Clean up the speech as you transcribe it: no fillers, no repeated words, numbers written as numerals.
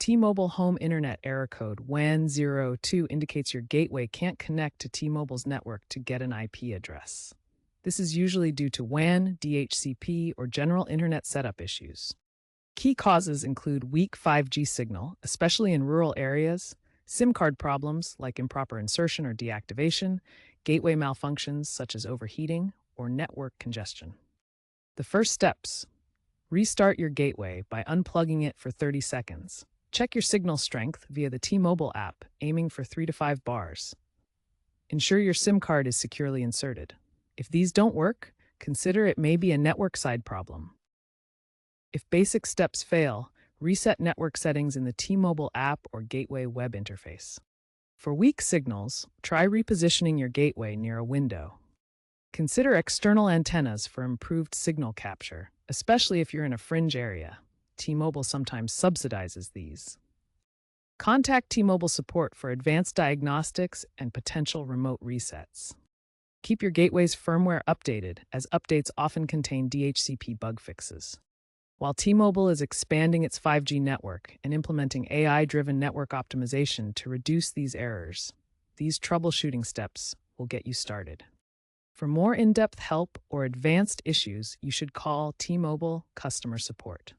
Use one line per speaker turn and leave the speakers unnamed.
T-Mobile Home Internet Error Code WAN002 indicates your gateway can't connect to T-Mobile's network to get an IP address. This is usually due to WAN, DHCP, or general internet setup issues. Key causes include weak 5G signal, especially in rural areas, SIM card problems like improper insertion or deactivation, gateway malfunctions such as overheating, or network congestion. The first steps: restart your gateway by unplugging it for 30 seconds. Check your signal strength via the T-Mobile app, aiming for 3 to 5 bars. Ensure your SIM card is securely inserted. If these don't work, consider it may be a network side problem. If basic steps fail, reset network settings in the T-Mobile app or gateway web interface. For weak signals, try repositioning your gateway near a window. Consider external antennas for improved signal capture, especially if you're in a fringe area. T-Mobile sometimes subsidizes these. Contact T-Mobile support for advanced diagnostics and potential remote resets. Keep your gateway's firmware updated, as updates often contain DHCP bug fixes. While T-Mobile is expanding its 5G network and implementing AI-driven network optimization to reduce these errors, these troubleshooting steps will get you started. For more in-depth help or advanced issues, you should call T-Mobile customer support.